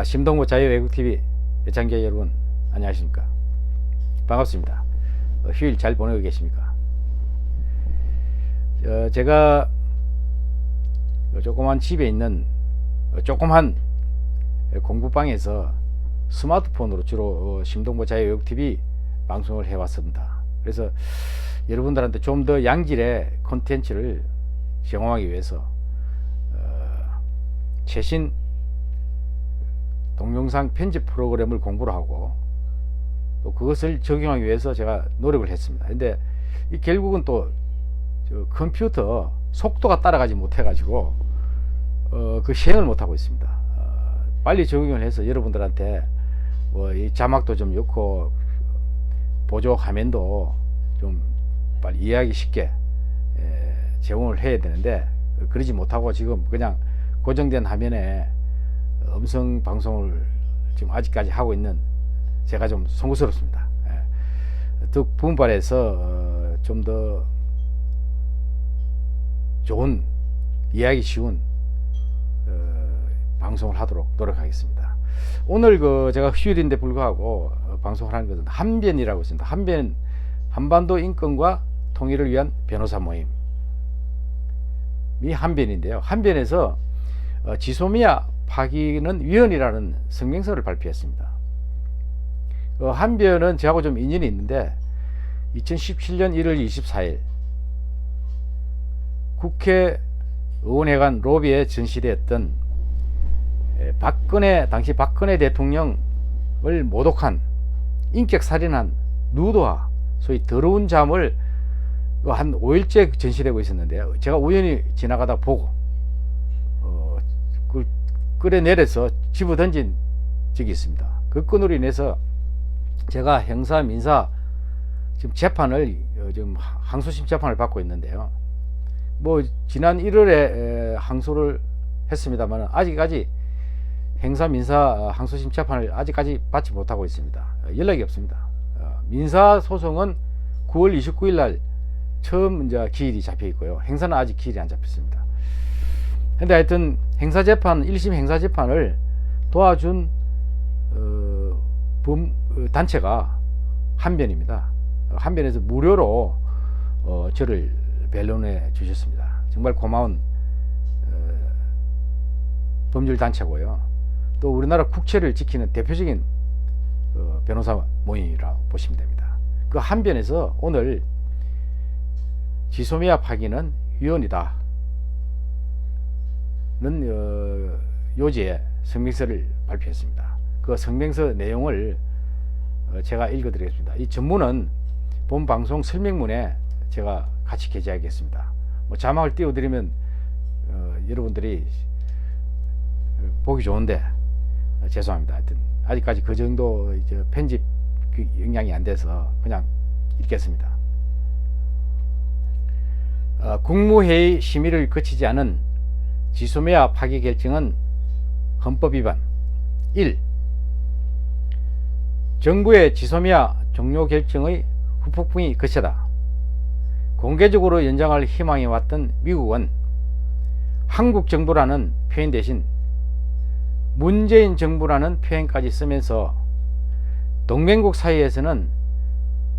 심동보 자유외국TV 애청자 여러분 안녕하십니까. 반갑습니다. 휴일 잘 보내고 계십니까? 제가 조그만 집에 있는 조그만 공부방에서 스마트폰으로 주로 심동보 자유외국TV 방송을 해왔습니다. 그래서 여러분들한테 좀 더 양질의 콘텐츠를 제공하기 위해서 최신 동영상 편집 프로그램을 공부를 하고 또 그것을 적용하기 위해서 제가 노력을 했습니다. 근데 결국은 또 컴퓨터 속도가 따라가지 못해 가지고 그 시행을 못하고 있습니다. 빨리 적용을 해서 여러분들한테 뭐 이 자막도 좀 넣고 보조 화면도 좀 빨리 이해하기 쉽게 제공을 해야 되는데 그러지 못하고 지금 그냥 고정된 화면에 음성 방송을 지금 아직까지 하고 있는 제가 좀 송구스럽습니다. 또 분발해서 좀 더 좋은 이해하기 쉬운 방송을 하도록 노력하겠습니다. 오늘 제가 휴일인데 불구하고 방송을 하는 것은 한변이라고 있습니다. 한변, 한반도 인권과 통일을 위한 변호사 모임 이 한변인데요. 한변에서 지소미아 파기는 위헌이라는 성명서를 발표했습니다. 한변은 저하고 좀 인연이 있는데 2017년 1월 24일 국회의원회관 로비에 전시되었던 당시 박근혜 대통령을 모독한 인격살인한 누드화 소위 더러운 잠을 한 5일째 전시되고 있었는데요. 제가 우연히 지나가다 보고 끌어 내려서 집어 던진 적이 있습니다. 그 건으로 인해서 제가 형사 민사 지금 재판을 지금 항소심 재판을 받고 있는데요. 뭐 지난 1월에 항소를 했습니다만 아직까지 형사 민사 항소심 재판을 아직까지 받지 못하고 있습니다. 연락이 없습니다. 민사 소송은 9월 29일 날 처음 이제 기일이 잡혀 있고요. 행사는 아직 기일이 안 잡혔습니다. 근데 하여튼 행사재판 1심 행사재판을 도와준 단체가 한변입니다. 한변에서 무료로 저를 변론해 주셨습니다. 정말 고마운 법률 단체고요. 또 우리나라 국채를 지키는 대표적인 변호사 모임이라고 보시면 됩니다. 그 한변에서 오늘 지소미아 파기는 위헌이다 는 요지의 성명서를 발표했습니다. 그 성명서 내용을 제가 읽어드리겠습니다. 이 전문은 본 방송 설명문에 제가 같이 게재하겠습니다. 뭐 자막을 띄워드리면 여러분들이 보기 좋은데 죄송합니다. 하여튼 아직까지 그 정도 이제 편집 역량이 안 돼서 그냥 읽겠습니다. 국무회의 심의를 거치지 않은 지소미아 파기 결정은 헌법 위반. 1. 정부의 지소미아 종료 결정의 후폭풍이 거세다. 공개적으로 연장을 희망해왔던 미국은 한국 정부라는 표현 대신 문재인 정부라는 표현까지 쓰면서 동맹국 사이에서는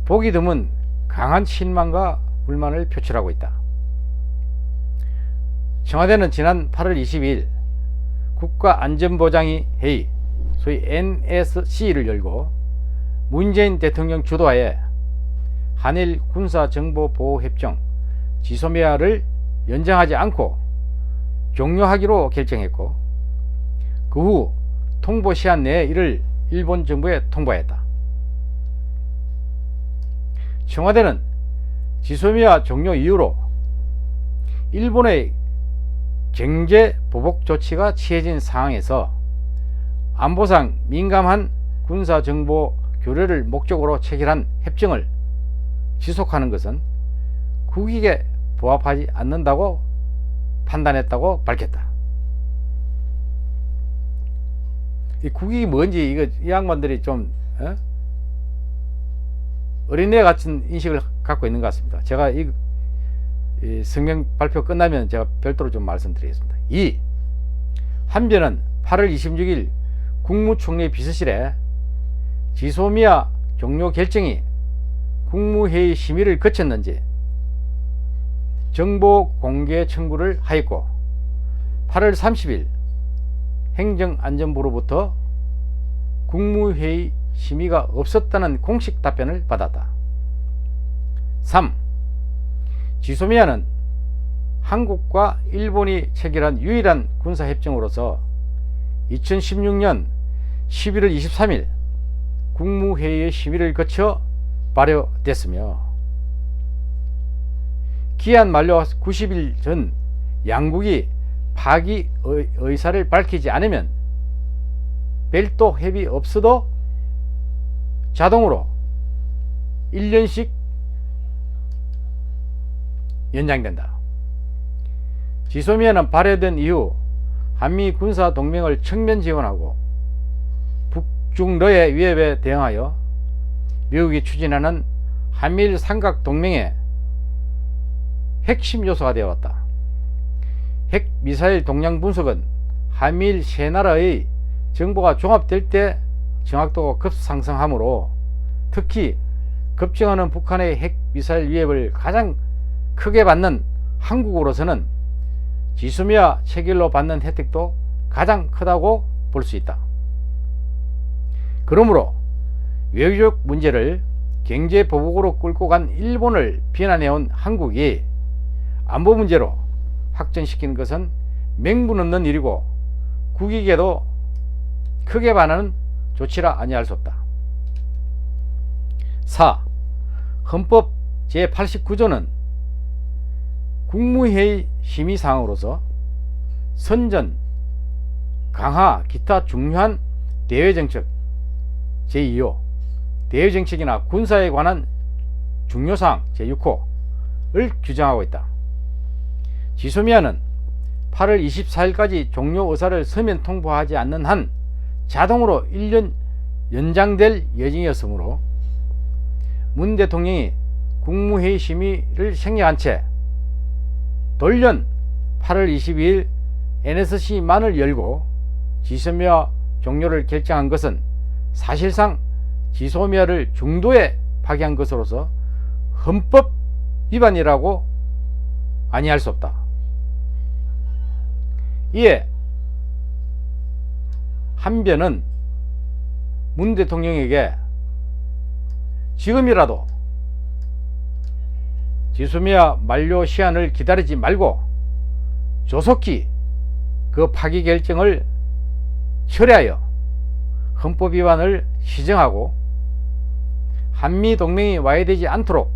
보기 드문 강한 실망과 불만을 표출하고 있다. 청와대는 지난 8월 22일 국가안전보장위 회의 소위 NSC를 열고 문재인 대통령 주도하에 한일 군사정보보호협정 지소미아를 연장하지 않고 종료하기로 결정했고 그 후 통보 시한 내에 이를 일본 정부에 통보했다. 청와대는 지소미아 종료 이후로 일본의 경제 보복 조치가 취해진 상황에서 안보상 민감한 군사정보 교류를 목적으로 체결한 협정을 지속하는 것은 국익에 부합하지 않는다고 판단했다고 밝혔다. 이 국익이 뭔지 이 양반들이 좀 어린애 같은 인식을 갖고 있는 것 같습니다. 제가 이 성명 발표 끝나면 제가 별도로 좀 말씀드리겠습니다. 2. 한변은 8월 26일 국무총리 비서실에 지소미아 종료 결정이 국무회의 심의를 거쳤는지 정보 공개 청구를 하였고 8월 30일 행정안전부로부터 국무회의 심의가 없었다는 공식 답변을 받았다. 3. 지소미아는 한국과 일본이 체결한 유일한 군사협정으로서 2016년 11월 23일 국무회의의 심의를 거쳐 발효됐으며 기한 만료 90일 전 양국이 파기 의사를 밝히지 않으면 별도 협의 없어도 자동으로 1년씩 연장된다. 지소미아는 발효된 이후 한미 군사 동맹을 정면 지원하고 북중러의 위협에 대응하여 미국이 추진하는 한미일 삼각 동맹의 핵심 요소가 되어왔다. 핵미사일 동량 분석은 한미일 세 나라의 정보가 종합될 때 정확도가 급상승하므로 특히 급증하는 북한의 핵미사일 위협을 가장 크게 받는 한국으로서는 지소미아 체결로 받는 혜택도 가장 크다고 볼 수 있다. 그러므로 외교적 문제를 경제 보복으로 끌고 간 일본을 비난해온 한국이 안보 문제로 확전시키는 것은 명분 없는 일이고 국익에도 크게 반하는 조치라 아니할 수 없다. 4. 헌법 제89조는 국무회의 심의사항으로서 선전, 강화, 기타 중요한 대외정책 제2호, 대외정책이나 군사에 관한 중요사항 제6호를 규정하고 있다. 지소미아는 8월 24일까지 종료 의사를 서면 통보하지 않는 한 자동으로 1년 연장될 예정이었으므로 문 대통령이 국무회의 심의를 생략한 채 돌연 8월 22일 NSC만을 열고 지소미아 종료를 결정한 것은 사실상 지소미아를 중도에 파기한 것으로서 헌법 위반이라고 아니할 수 없다. 이에 한변은 문 대통령에게 지금이라도 지소미아 만료 시한을 기다리지 말고 조속히 그 파기 결정을 철회하여 헌법 위반을 시정하고 한미 동맹이 와해되지 않도록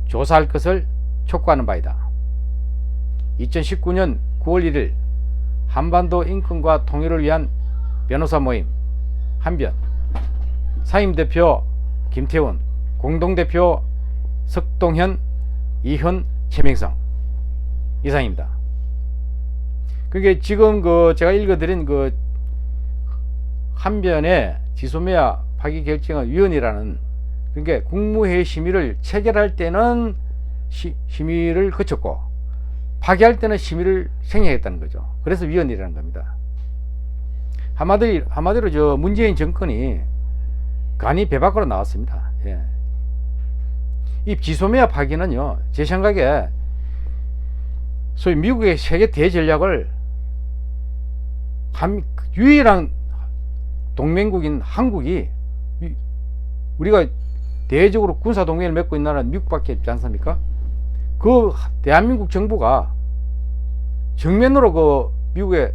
조사할 것을 촉구하는 바이다. 2019년 9월 1일 한반도 인권과 통일을 위한 변호사 모임 한변, 상임대표 김태훈, 공동대표 석동현, 이현, 최명성 이상입니다. 그게 지금 제가 읽어드린 한변의 지소미아 파기 결정의 위원이라는, 그러니까 국무회의 심의를 체결할 때는 심의를 거쳤고 파기할 때는 심의를 생략했다는 거죠. 그래서 위원이라는 겁니다. 한마디로 저 문재인 정권이 간이 배 밖으로 나왔습니다. 예. 이 지소미아 파기는요, 제 생각에 소위 미국의 세계 대전략을 유일한 동맹국인 한국이, 우리가 대외적으로 군사 동맹을 맺고 있는 나라는 미국밖에 없지 않습니까? 그 대한민국 정부가 정면으로 미국의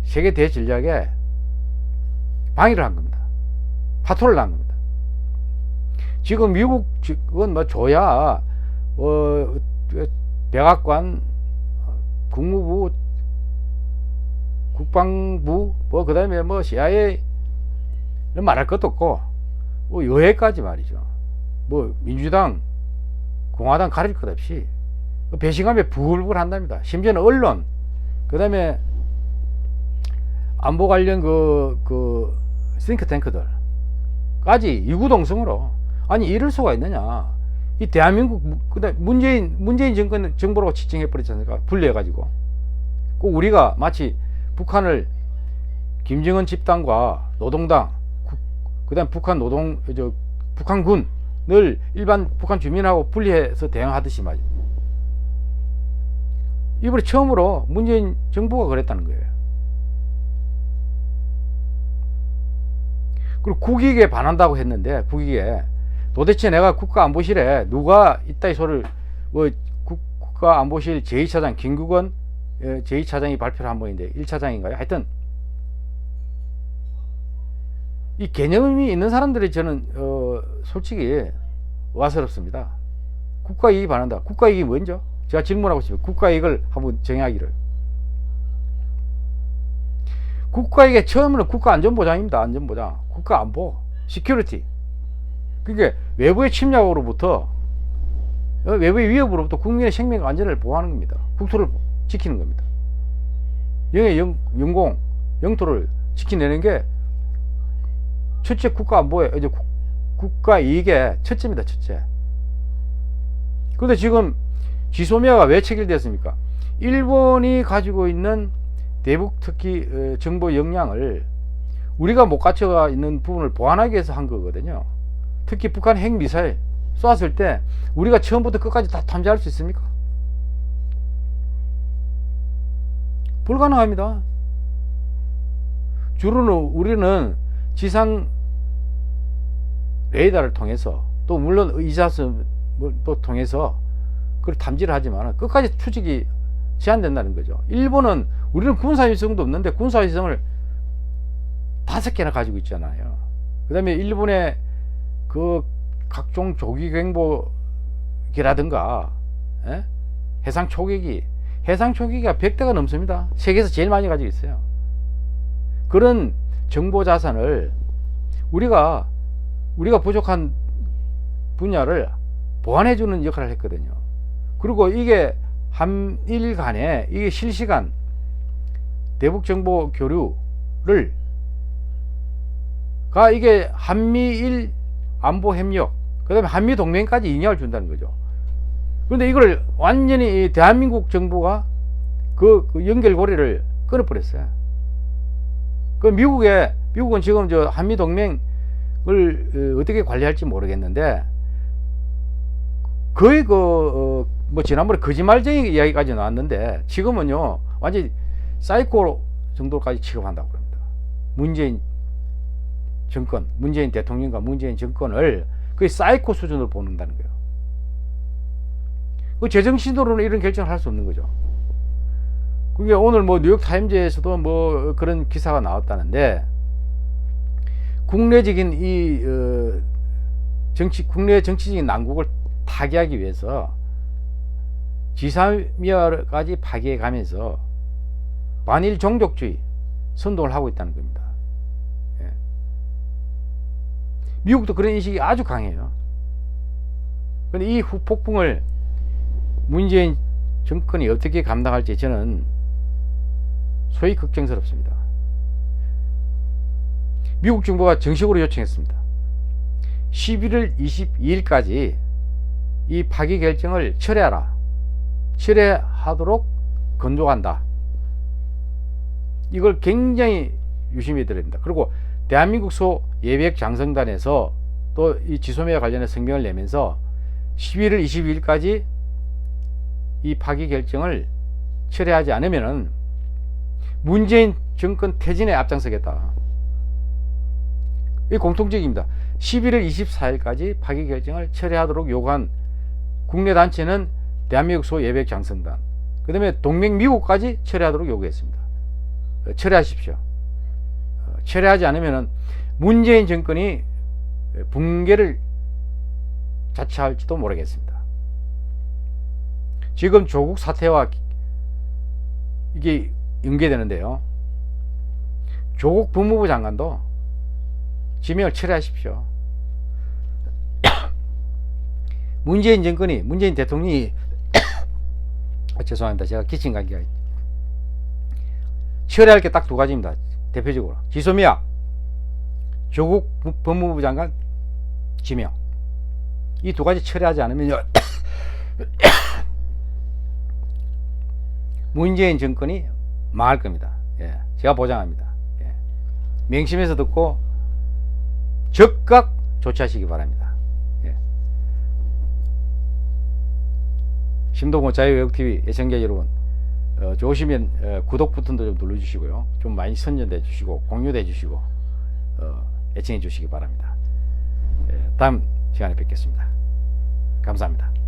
세계 대전략에 방해를 한 겁니다. 파토를 난 겁니다. 지금 미국은 줘야 백악관, 국무부, 국방부, 그 다음에 CIA 말할 것도 없고, 여해까지 말이죠. 민주당, 공화당 가릴 것 없이 배신감에 부글부글 한답니다. 심지어는 언론, 그 다음에 안보 관련 싱크탱크들까지 유구동성으로, 아니 이럴 수가 있느냐. 이 대한민국, 그다음 문재인 정부라고 지칭해 버렸지 않습니까? 분리해가지고. 꼭 우리가 마치 북한을 김정은 집단과 노동당, 그다음 북한군을 일반 북한 주민하고 분리해서 대응하듯이 말이죠. 이번에 처음으로 문재인 정부가 그랬다는 거예요. 그리고 국익에 반한다고 했는데, 국익에 도대체 내가 국가안보실에 누가 있다 이 소리를, 뭐 국가안보실 제2차장 김국원 제2차장이 발표를 한 번인데 1차장인가요? 하여튼 이 개념이 있는 사람들이 저는 솔직히 와서럽습니다. 국가이익이 반한다. 국가이익이 뭔죠? 제가 질문하고 싶어요. 국가이익을 한번 정의하기를. 국가이익의 처음에는 국가안전보장입니다. 안전보장. 국가안보. 시큐리티. 그게 외부의 침략으로부터, 외부의 위협으로부터 국민의 생명과 안전을 보호하는 겁니다. 국토를 지키는 겁니다. 영공, 영토를 지키내는 게 첫째 국가안보에, 이제 국가이익의 첫째입니다. 첫째. 그런데 지금 지소미아가 왜 체결됐습니까? 일본이 가지고 있는 대북 특히 정보 역량을 우리가 못 갖춰가 있는 부분을 보완하기 위해서 한 거거든요. 특히 북한 핵미사일 쏘았을 때 우리가 처음부터 끝까지 다 탐지할 수 있습니까? 불가능합니다. 주로는 우리는 지상 레이더를 통해서, 또 물론 의자선도 통해서 그걸 탐지를 하지만 끝까지 추적이 제한된다는 거죠. 일본은, 우리는 군사위성도 없는데 군사위성을 5개나 가지고 있잖아요. 그 다음에 일본의 그 각종 조기경보기라든가 해상 초계기가 100대가 넘습니다. 세계에서 제일 많이 가지고 있어요. 그런 정보 자산을 우리가 부족한 분야를 보완해주는 역할을 했거든요. 그리고 이게 한일 간에 이게 실시간 대북 정보 교류를 이게 한미일 안보 협력, 그 다음에 한미 동맹까지 인정을 준다는 거죠. 그런데 이걸 완전히 대한민국 정부가 그 연결고리를 끊어버렸어요. 그 미국은 지금 저 한미 동맹을 어떻게 관리할지 모르겠는데, 거의 뭐 지난번에 거짓말쟁이 이야기까지 나왔는데, 지금은요 완전히 사이코 정도까지 취급한다고 합니다. 문재인 정권, 문재인 대통령과 문재인 정권을 거의 사이코 수준으로 보는다는 거예요. 그 제정신으로는 이런 결정을 할 수 없는 거죠. 그게 오늘 뭐 뉴욕타임즈에서도 뭐 그런 기사가 나왔다는데, 국내적인 국내 정치적인 난국을 타개하기 위해서 지사미아까지 파괴해 가면서 반일 종족주의 선동을 하고 있다는 겁니다. 예. 미국도 그런 인식이 아주 강해요. 그런데 이 후폭풍을 문재인 정권이 어떻게 감당할지 저는 소위 걱정스럽습니다. 미국 정부가 정식으로 요청했습니다. 11월 22일까지 이 파기 결정을 철회하도록 건조한다. 이걸 굉장히 유심히 들어야 됩니다. 그리고 대한민국 소 예비역 장성단에서 또 이 지소미아 관련해 성명을 내면서 11월 22일까지 이 파기 결정을 철회하지 않으면은 문재인 정권 퇴진에 앞장서겠다. 이 공통적입니다. 11월 24일까지 파기 결정을 철회하도록 요구한 국내 단체는 대한민국 소 예비역 장성단, 그 다음에 동맹 미국까지 철회하도록 요구했습니다. 철회하십시오. 철회하지 않으면 문재인 정권이 붕괴를 자처할지도 모르겠습니다. 지금 조국 사태와 이게 연계되는데요. 조국 법무부 장관도 지명을 철회하십시오. 문재인 정권이, 문재인 대통령이 죄송합니다. 제가 기침 감기가 철회할 게 딱 2가지입니다. 대표적으로 지소미아, 조국 법무부 장관 지명, 이 2가지 철회하지 않으면요 문재인 정권이 망할 겁니다. 예, 제가 보장합니다. 예. 명심해서 듣고 즉각 조치하시기 바랍니다. 예. 심도보 자유외국TV 애청자 여러분, 좋으시면 구독 버튼도 좀 눌러주시고요. 좀 많이 선전해 주시고 공유해 주시고 애청해 주시기 바랍니다. 다음 시간에 뵙겠습니다. 감사합니다.